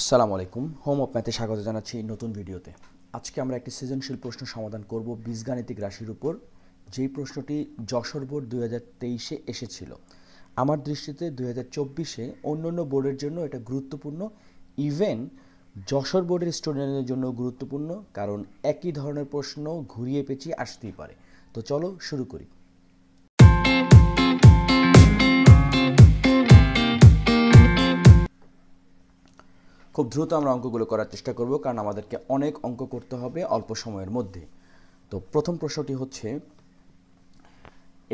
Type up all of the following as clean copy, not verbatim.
আসসালামু আলাইকুম। Home of ম্যাথে স্বাগত জানাচ্ছি নতুন ভিডিওতে। আজকে আমরা একটি সৃজনশীল প্রশ্ন সমাধান করব বীজগাণিতিক রাশির উপর, যেই প্রশ্নটি যশোর বোর্ড 2023-এ এসেছিল। আমার দৃষ্টিতে 2024-এ অন্যান্য বোর্ডের জন্য এটা গুরুত্বপূর্ণ, ইভেন যশোর বোর্ডের স্টুডেন্টদের জন্য গুরুত্বপূর্ণ, কারণ একই ধরনের প্রশ্ন ঘুরিয়ে পেঁচিয়ে আসতেই পারে। তো চলো শুরু করি। খুব দ্রুত আমরা অঙ্কগুলো করার চেষ্টা করব, কারণ আমাদেরকে অনেক অঙ্ক করতে হবে অল্প সময়ের মধ্যে। তো প্রথম প্রশ্নটি হচ্ছে,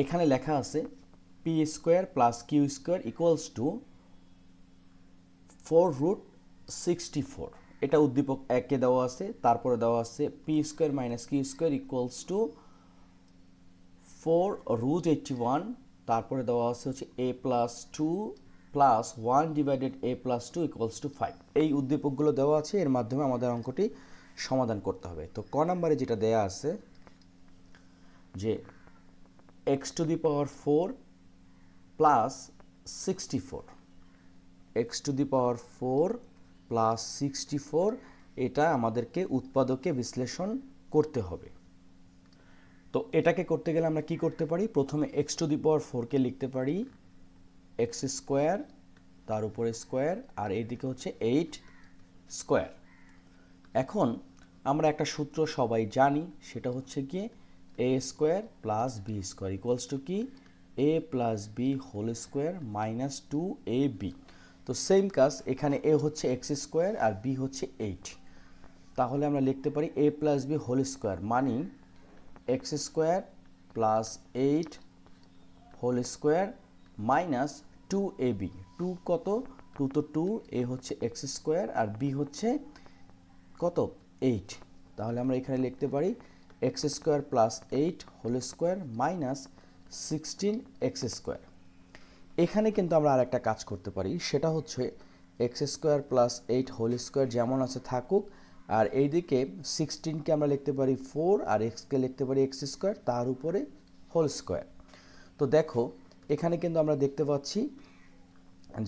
এখানে লেখা আছে P square plus Q square equals to 4√64। এটা উদ্দীপক একে দেওয়া আছে, তারপরে দেওয়া আছে P square minus Q square equals to 4√81, তারপরে দেওয়া আছে হচ্ছে a plus 2 plus 1 divided a plus 2 equals to 5। এই উদ্দীপকগুলো দেওয়া আছে, এর মাধ্যমে আমাদের অঙ্কটি সমাধান করতে হবে। তো ক নম্বরে যেটা দেয়া আছে যে x two the power 4 plus 64, x two the power 4 plus 64, এটা আমাদেরকে উৎপাদকে বিশ্লেষণ করতে হবে। তো এটাকে করতে গেলে আমরা কি করতে পারি? প্রথমে x টু দি পাওয়ার 4-কে লিখতে পারি x স্কোয়ার, তার উপরে স্কোয়ার, আর এইদিকে হচ্ছে 8 স্কোয়ার। এখন আমরা একটা সূত্র সবাই জানি, সেটা হচ্ছে কি a square plus B square equals to কি a plus B whole square minus 2ab। তো সেম কাজ, এখানে a হচ্ছে x স্কোয়ার আর b হচ্ছে 8, তাহলে আমরা লিখতে পারি a plus B whole square মানে x square plus 8 whole square minus 2ab। 2 কত? 2 তো 2, a হচ্ছে x স্কোয়ার আর b হচ্ছে কত? 8। তাহলে আমরা এখানে লিখতে পারি x square plus 8 whole square minus 16x square. এখানে কিন্তু আমরা আর একটা কাজ করতে পারি, সেটা হচ্ছে x square plus 8 whole square যেমন আছে থাকুক, আর এইদিকে 16কে আমরা লিখতে পারি 4 আর x-কে লিখতে পারি x স্কোয়ার তার উপরে হোল স্কোয়ার। তো দেখো এখানে কিন্তু আমরা দেখতে পাচ্ছি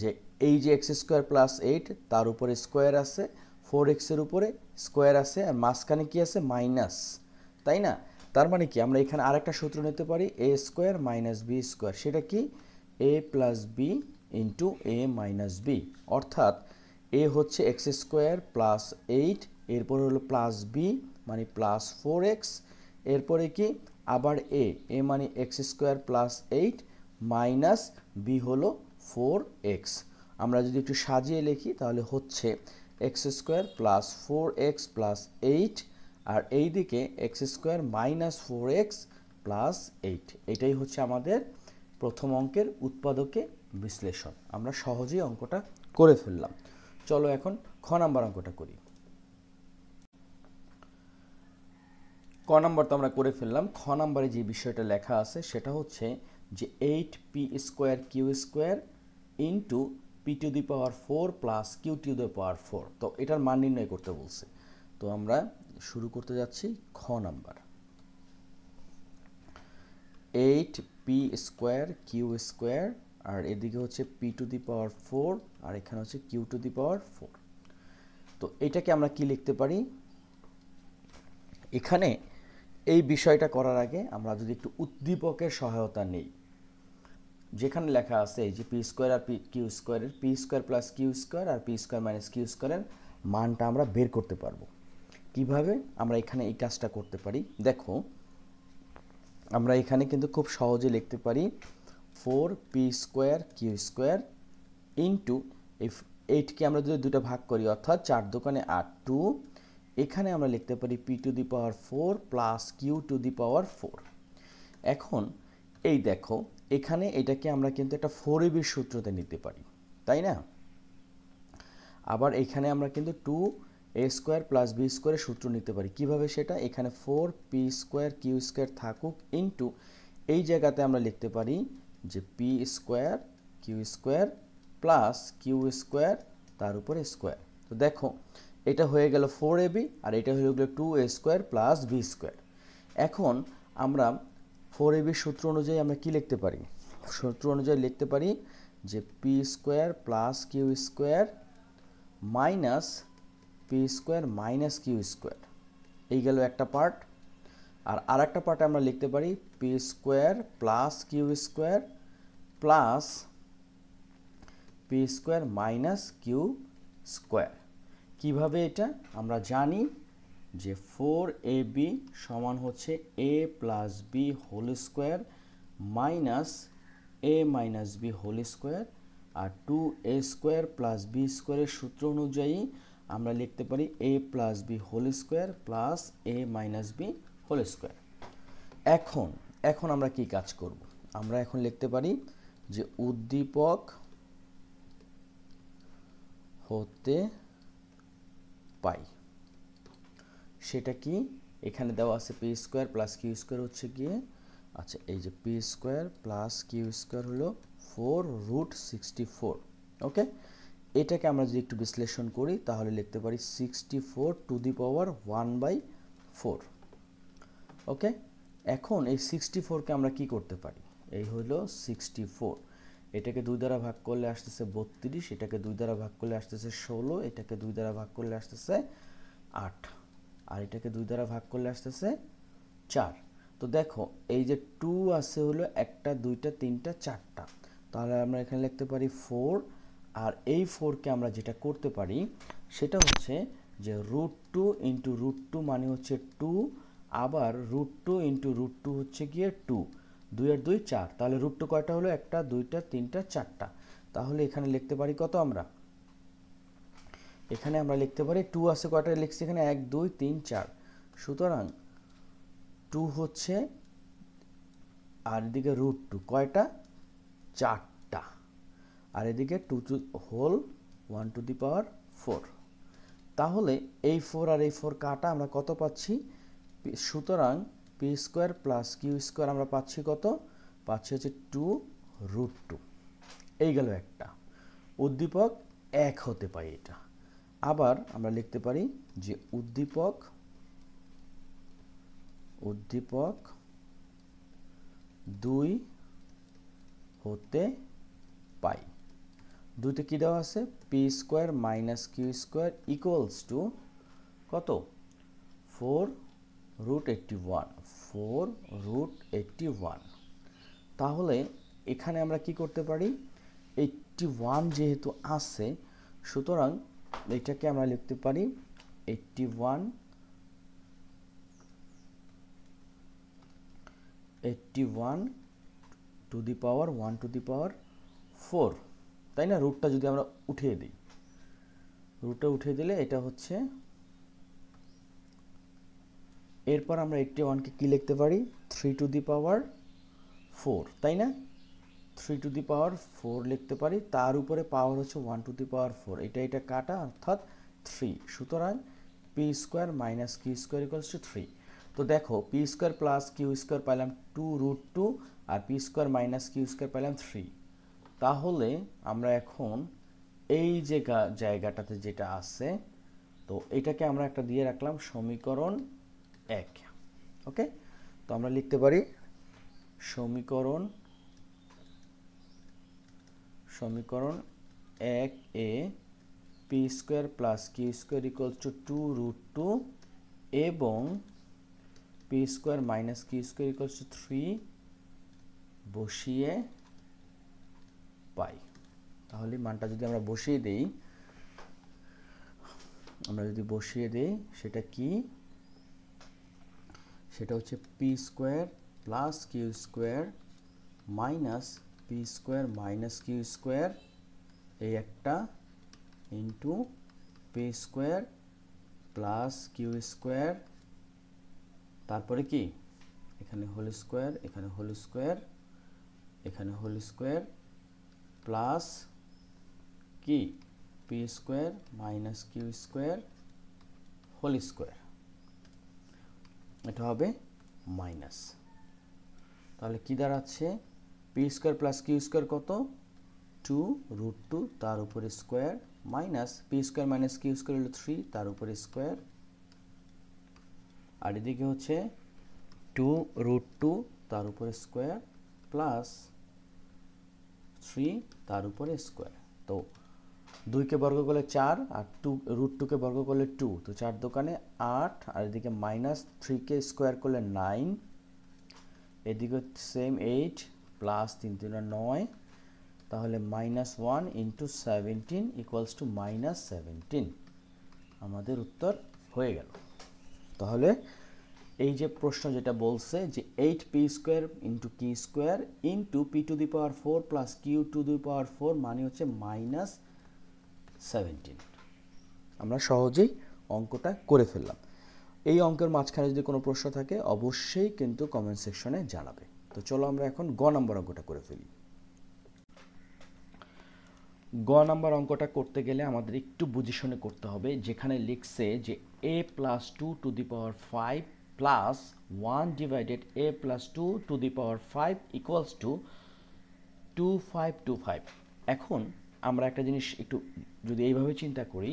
যে এই যে x স্কোয়ার প্লাস 8 তার উপরে স্কোয়ার আছে, 4x এর উপরে স্কোয়ার আছে, আর মাঝখানে কি আছে? মাইনাস, তাই না? তার মানে কি আমরা এখানে আরেকটা সূত্র নিতে পারি a square minus B square, সেটা কি a plus B into a minus B, অর্থাৎ a হচ্ছে x স্কোয়ার প্লাস 8, এরপরে হলো প্লাস বি মানে প্লাস 4x, এরপরে কি আবার a মানে x square plus 8 minus B হলো 4x। আমরা যদি একটু সাজিয়ে লিখি তাহলে হচ্ছে x square plus 4x plus 8, আর এই দিকে x square minus 4x plus 8। এটাই হচ্ছে আমাদের প্রথম অঙ্কের উৎপাদকে বিশ্লেষণ। আমরা সহজেই অঙ্কটা করে ফেললাম। চলো এখন খ নাম্বার অঙ্কটা করি। ক নাম্বার তো আমরা করে ফেললাম। খ নাম্বারে যে বিষয়টা লেখা আছে সেটা হচ্ছে যে 8p square Q square into p to the power 4 plus q to the power 4। তো এটার মান নির্ণয় করতে বলছে। তো আমরা শুরু করতে যাচ্ছি খ number. 8p square Q square, আর এদিকে হচ্ছে পি টু দি পাওয়ার 4 আর এখানে হচ্ছে কিউ টু দি পাওয়ার 4। তো এটাকে আমরা কি লিখতে পারি? এখানে এই বিষয়টা করার আগে আমরা যদি একটু উদ্দীপকের সহায়তা নেই, যেখানে লেখা আছে এই যে পি স্কোয়ার আর পি কিউ স্কোয়ারের p square plus Q square আর পি স্কোয়ার মাইনাস কিউ স্কোয়ারের মানটা আমরা বের করতে পারবো। কিভাবে আমরা এখানে এই কাজটা করতে পারি? দেখো আমরা এখানে কিন্তু খুব সহজে লিখতে পারি 4p square Q square into এই 8কে আমরা যদি দুটো ভাগ করি অর্থাৎ 4 দোকানে 8, 2, এখানে আমরা লিখতে পারি p to the power 4 plus q to the power 4। এখন এই দেখো এখানে এটাকে আমরা কিন্তু একটা 4ab সূত্রতে নিতে পারি, তাই না? আবার এখানে আমরা কিন্তু 2a স্কোয়ার প্লাস বি স্কোয়ারের সূত্র নিতে পারি। কিভাবে সেটা? এখানে 4p স্কোয়ার কিউ স্কোয়ার থাকুক ইন্টু এই জায়গাতে আমরা লিখতে পারি যে P square Q square plus Q square তার উপরে স্কোয়ার। তো দেখো এটা হয়ে গেল 4ab আর এটা হয়ে গেল 2a square plus B square. এখন আমরা 4ab সূত্র অনুযায়ী আমরা কি লিখতে পারি? সূত্র অনুযায়ী লিখতে পারি যে P square plus Q square minus P square minus Q square, এই গেল একটা পার্ট। আর আরেকটা পার্টে আমরা লিখতে পারি P square plus Q square plus P square minus Q square. কীভাবে এটা আমরা জানি যে 4ab সমান হচ্ছে a plus B whole square minus a minus B whole square, আর 2a স্কোয়ার প্লাস বি স্কোয়ারের সূত্র অনুযায়ী আমরা লিখতে পারি a plus B whole square plus a minus B whole square. এখন আমরা কি কাজ করব? আমরা এখন লিখতে পারি যে উদ্দীপক হতে পাই, সেটা কি? এখানে দেওয়া আছে P square plus Q square হচ্ছে গিয়ে, আচ্ছা এই যে P square plus Q square হলো 4√64। ওকে, এটাকে আমরা যদি একটু বিশ্লেষণ করি তাহলে লিখতে পারি 64 টু দি পাওয়ার 1/4। ওকে, এখন এই 64কে আমরা কি করতে পারি? এই হলো 64, এটাকে 2 দ্বারা ভাগ করলে আসতেছে 32, এটাকে 2 দ্বারা ভাগ করলে আসতেছে 16, এটাকে 2 দ্বারা ভাগ করলে আসতেছে 8, আর এটাকে 2 দ্বারা ভাগ করলে আসতেছে 4। তো দেখো এই যে 2 আছে হলো 1টা 2টা 3টা 4টা, তাহলে আমরা এখানে লিখতে পারি 4। আর এই 4কে আমরা যেটা করতে পারি সেটা হচ্ছে যে √2 ইন্টু √2 মানে হচ্ছে 2, আবার √2 ইন্টু √2 হচ্ছে গিয়ে 2, 2 আর 2 4, তাহলে √2 কয়টা হলো? 1টা 2টা 3টা 4টা। তাহলে এখানে লিখতে পারি কত? আমরা এখানে আমরা লিখতে পারি 2 আছে কয়টা লিখছি এখানে? 1 2 3 4, সুতরাং 2 হচ্ছে, আর এদিকে √2 কয়টা? 4টা, আর এদিকে 2 two whole 1 two the power 4। তাহলে এই 4 আর এই 4 কাটা, আমরা কত পাচ্ছি? সুতরাং P square plus Q square আমরা পাচ্ছি কত? পাচ্ছি হচ্ছে 2√2। এই গেল একটা উদ্দীপক 1 হতে পারে এটা। আবার আমরা লিখতে পারি যে উদ্দীপক 2 হতে পাই। 2তে কি দেওয়া আছে? P square minus Q square equals to কত? 4√81, 4√81। তাহলে এখানে আমরা কি করতে পারি? 81 যেহেতু আছে, সুতরাং এটাকে আমরা লিখতে পারি 81 two the power 1 two the power 4, তাই না? রুটটা যদি আমরা উঠিয়ে দিই, রুটটা উঠিয়ে দিলে এটা হচ্ছে, এরপর আমরা 81কে কি লিখতে পারি? 3 টু দি পাওয়ার 4, তাই না? 3 টু দি পাওয়ার 4 লিখতে পারি, তার উপরে পাওয়ার হচ্ছে 1 টু দি পাওয়ার 4, এটা কাটা অর্থাৎ 3, সুতরাং P square minus Q square equals to 3। তো দেখো p square plus Q square পাইলাম 2√2, আর p square minus Q square পাইলাম 3। তাহলে আমরা এখন এই যে জায়গাটাতে যেটা আছে, তো এটাকে আমরা একটা দিয়ে রাখলাম সমীকরণ 1। ওকে, তো আমরা লিখতে পারি সমীকরণ 1 এ P square plus Q square equals to 2√2 এবং P square minus Q square equals to 3 বসিয়ে পাই। তাহলে মানটা যদি আমরা বসিয়ে দেই, সেটা কি? সেটা হচ্ছে P square plus Q square minus P square minus Q square, এই একটা into P square plus Q square, তারপরে কি এখানে হোল স্কোয়ার, এখানে হোল স্কোয়ার, এখানে হোল স্কোয়ার প্লাস কি P square minus Q square whole square, এটা হবে মাইনাস। তাহলে কি দাঁড়াচ্ছে? P square plus Q square কত? 2√2, তার উপরে square, minus P square minus Q square হলো 3, তার উপরে স্কোয়ার, আর এদিকে হচ্ছে 2√2 তার উপরে স্কোয়ার প্লাস 3 তার উপরে স্কোয়ার। তো 2 কে বর্গ করলে 4 আর 2 কে বর্গ করলে 2, তো 4 দোকানে 8, আর এদিকে -3 কে স্কোয়ার করলে 9, এদিকে সেম 8 প্লাস 3 3 9, তাহলে -1 × 17 = -17, আমাদের উত্তর হয়ে গেল। তাহলে এই যে প্রশ্ন যেটা বলছে যে 8p² × q² × p⁴ plus q⁴ মানে হচ্ছে -17, আমরা সহজেই অঙ্কটা করে ফেললাম। এই অঙ্কের মাঝখানে যদি কোনো প্রশ্ন থাকে অবশ্যই কিন্তু কমেন্ট সেকশনে জানাবে। তো চলো আমরা এখন গ নাম্বার অঙ্কটা করে ফেলি। গ নাম্বার অঙ্কটা করতে গেলে আমাদের একটু বুঝে শুনে করতে হবে। যেখানে লিখছে যে a + 2⁵ প্লাস 1 ডিভাইডেড a + 2⁵ = 2525। এখন আমরা একটা জিনিস একটু যদি এইভাবে চিন্তা করি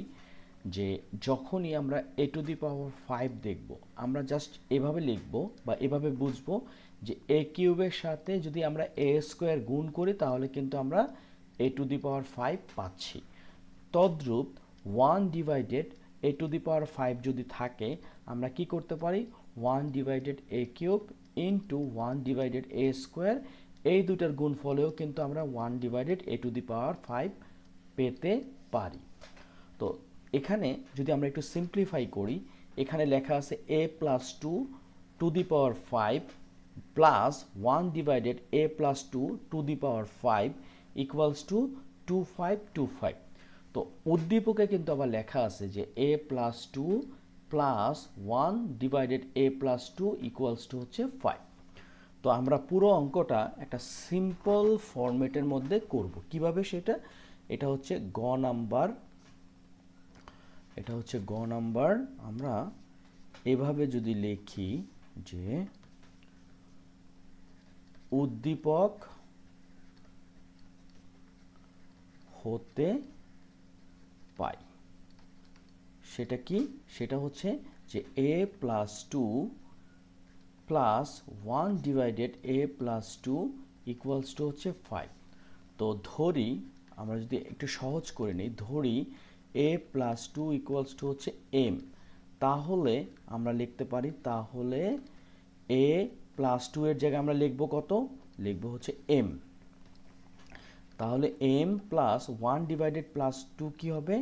যে যখনই আমরা a⁵ দেখব, আমরা জাস্ট এভাবে লিখব বা এভাবে বুঝবো যে a³ সাথে যদি আমরা a² গুণ করি তাহলে কিন্তু আমরা a⁵ পাচ্ছি। তদ্রূপ 1 ডিভাইডেড a⁵ যদি থাকে, আমরা কি করতে পারি 1 ডিভাইডেড a³ × 1 ডিভাইডেড a², এই দুটার গুণফলেও কিন্তু আমরা 1 ডিভাইডেড a⁵ পেতে পারি। তো এখানে যদি আমরা একটু সিম্পলিফাই করি, এখানে লেখা আছে a + 2⁵ প্লাস 1 ডিভাইডেড a + 2⁵ = 2525। তো উদ্দীপকে কিন্তু আবার লেখা আছে যে a + 2 প্লাস 1 ডিভাইডেড a + 2 = 5। তো আমরা পুরো অঙ্কটা একটা সিম্পল ফরম্যাটের মধ্যে করব। কিভাবে সেটা? এটা হচ্ছে গ নাম্বার। আমরা এভাবে যদি লিখি যে উদ্দীপক হতে পাই, সেটা কি? সেটা হচ্ছে যে a + 2 প্লাস 1 ডিভাইডেড a + 2 = 5। তো ধরি, আমরা যদি একটু সহজ করে নিই, ধরি a + 2 = m, তাহলে আমরা লিখতে পারি, তাহলে a + 2 এর জায়গায় আমরা লিখব কত? লিখব হচ্ছে m। তাহলে m প্লাস 1 ডিভাইডেড +2 কি হবে?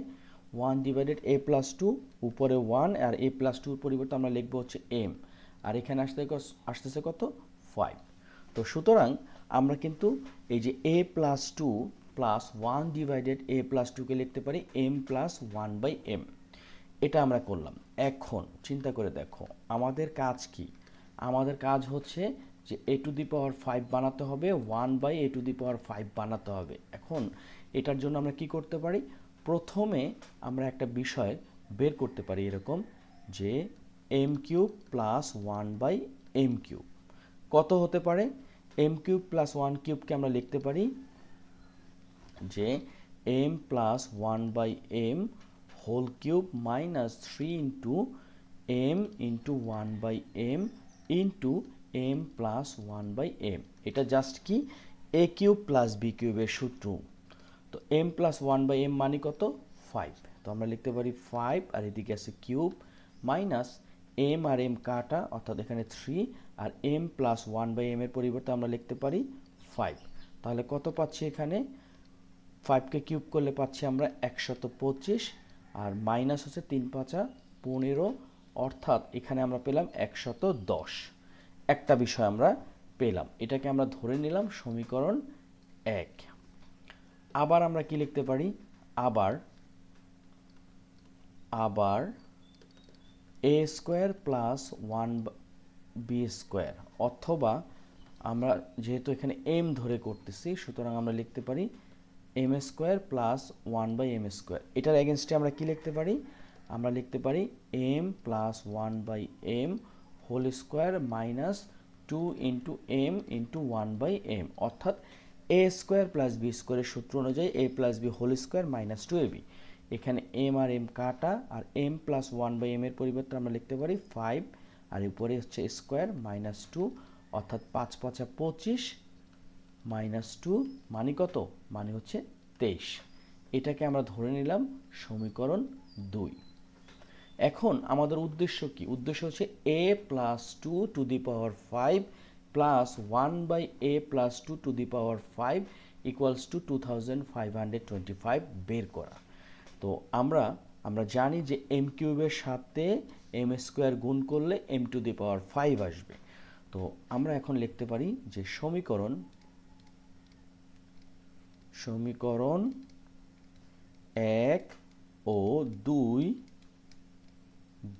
1 ডিভাইডেড a + 2, উপরে 1 আর a + 2 এর পরিবর্তে আমরা লিখব হচ্ছে m, আর এখানে আসতেছে কত? 5। তো সুতরাং আমরা কিন্তু এই যে a + 2 প্লাস 1 ডিভাইডেড a + 2 কে লিখতে পারি m + 1/m। এটা আমরা করলাম। এখন চিন্তা করে দেখো আমাদের কাজ কি? আমাদের কাজ হচ্ছে যে a⁵ বানাতে হবে, 1/a⁵ বানাতে হবে। এখন এটার জন্য আমরা কি করতে পারি? প্রথমে আমরা একটা বিষয় বের করতে পারি এরকম যে m³ + 1/m³ কত হতে পারে? m³ + 1³ কে আমরা লিখতে পারি যে m + 1/m whole minus 3 × m × 1/m into m + 1/m। এটা জাস্ট কি a³ + b³ এর সূত্র। তো m + 1/m মানে কত? 5। তো আমরা লিখতে পারি 5, আর এদিকে আছে কিউব, মাইনাস m আর m কাটা, অর্থাৎ এখানে 3, আর m + 1/m এর পরিবর্তে আমরা লিখতে পারি 5। তাহলে কত পাচ্ছি এখানে? 5 কে কিউব করলে পাচ্ছি আমরা 125, আর মাইনাস হচ্ছে 3×5 = 15, অর্থাৎ এখানে আমরা পেলাম 110। একটা বিষয় আমরা পেলাম, এটাকে আমরা ধরে নিলাম সমীকরণ 1। আবার আমরা কি লিখতে পারি? আবার a² + 1b², অথবা আমরা যেহেতু এখানে m ধরে করতেছি সুতরাং আমরা লিখতে পারি m² + 1/m²। এটার এগেনস্টে আমরা কি লিখতে পারি? আমরা লিখতে পারি m + 1/m হোল² minus 2 × m × 1/m, অর্থাৎ a² + b² এর সূত্র অনুযায়ী a + b হোল² মাইনাস 2ab। এখানে m আর m কাটা, আর m + 1/m এর পরিবর্তে আমরা লিখতে পারি 5, আর উপরে হচ্ছে স্কোয়ার মাইনাস 2, অর্থাৎ 5×5 = 25 মাইনাস 2 মানে কত? মানে হচ্ছে 23। এটাকে আমরা ধরে নিলাম সমীকরণ 2। এখন আমাদের উদ্দেশ্য কি? উদ্দেশ্য হচ্ছে a plus 2 two the power 5 plus 1/a plus 2 two the power 5 equals two 2525 বের করা। তো আমরা জানি যে এম কিউবের সাথে এম স্কোয়ার গুণ করলে এম টু দি পাওয়ার 5 আসবে। তো আমরা এখন লিখতে পারি যে সমীকরণ 1 ও 2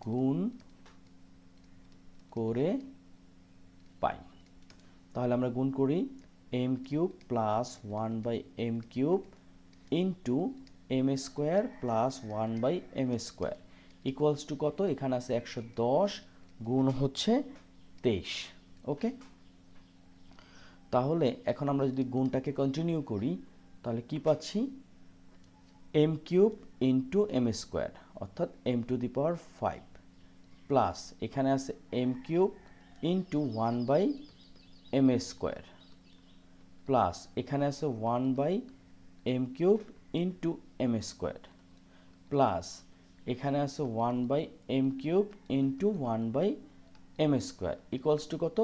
গুণ করে পাই। তাহলে আমরা গুণ করি M cube plus 1/m cube into M square plus 1/m square equals to কত? এখানে আছে 110 গুণ হচ্ছে 23। ওকে, তাহলে এখন আমরা যদি গুণটাকে কন্টিনিউ করি তাহলে কি পাচ্ছি? M cube into M square অর্থাৎ m to the power 5 plus এখানে আছে m cube into 1/m square plus এখানে আছে 1/m cube into M square plus এখানে আছে 1/m cube into 1/m square equals to কত?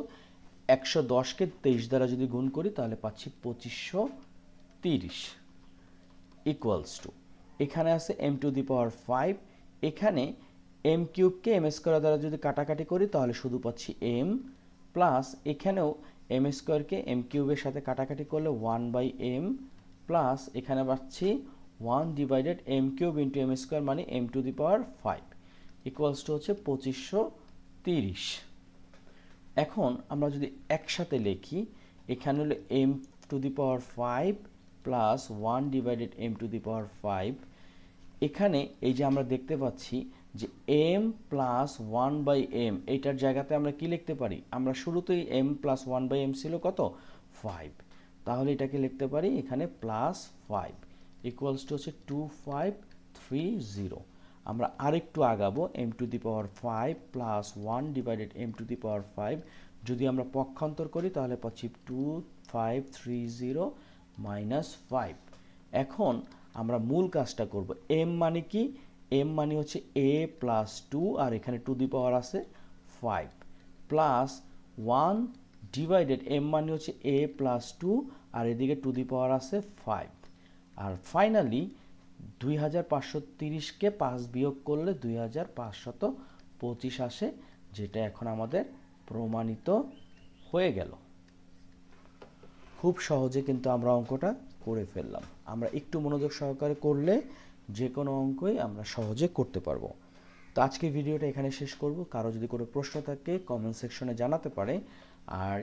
110কে 23 দ্বারা যদি গুণ করি তাহলে পাচ্ছি 2530 ইকুয়ালস টু এখানে আছে এম টু দি পাওয়ার 5, এখানে এম কিউবকে এম স্কোয়ার দ্বারা যদি কাটাকাটি করি তাহলে শুধু পাচ্ছি এম প্লাস এখানেও এম স্কোয়ারকে এম কিউবের সাথে কাটাকাটি করলে 1/m প্লাস এখানে পাচ্ছি 1/m cube into M square মানে m to the power 5 equals to হচ্ছে 2530। এখন আমরা যদি একসাথে লিখি এখানে হলো m to the power 5 plus 1/m to the power 5, এখানে এই যে আমরা দেখতে পাচ্ছি যে m প্লাস 1/m এইটার জায়গাতে আমরা কি লিখতে পারি? আমরা শুরুতেই m প্লাস 1/m ছিল কত? 5, তাহলে এটাকে লিখতে পারি এখানে প্লাস 5 ইকুয়ালস টু হচ্ছে 2530। আমরা আরেকটু আগাবো m to the power 5 plus 1/m to the power 5 যদি আমরা পক্ষান্তর করি তাহলে পাচ্ছি 2530 মাইনাস 5। এখন আমরা মূল কাজটা করব। m মানে কি? m মানে হচ্ছে a প্লাস 2 আর এখানে টু দি পাওয়ার আছে 5 প্লাস 1/m মানে হচ্ছে a প্লাস 2 আর এদিকে টু দি পাওয়ার আছে 5 আর ফাইনালি 2530কে 5 বিয়োগ করলে 2525 আসে, যেটা এখন আমাদের প্রমাণিত হয়ে গেল। খুব সহজে কিন্তু আমরা অঙ্কটা করে ফেললাম। আমরা একটু মনোযোগ সহকারে করলে যে কোনো অঙ্কই আমরা সহজে করতে পারবো। তো আজকে ভিডিওটা এখানে শেষ করব। কারো যদি কোনো প্রশ্ন থাকে কমেন্ট সেকশনে জানাতে পারে। আর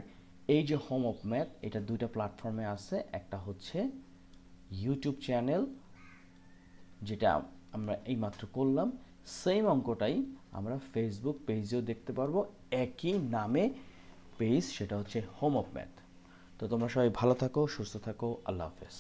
এই যে হোম অফ ম্যাথ এটা দুইটা প্ল্যাটফর্মে আছে, একটা হচ্ছে ইউটিউব চ্যানেল যেটা আমরা এইমাত্র করলাম, সেম অঙ্কটাই আমরা ফেসবুক পেজেও দেখতে পারবো, একই নামে পেজ, সেটা হচ্ছে হোম অফ ম্যাথ। তো তোমরা সবাই ভালো থাকো, সুস্থ থাকো, আল্লাহ হাফেজ।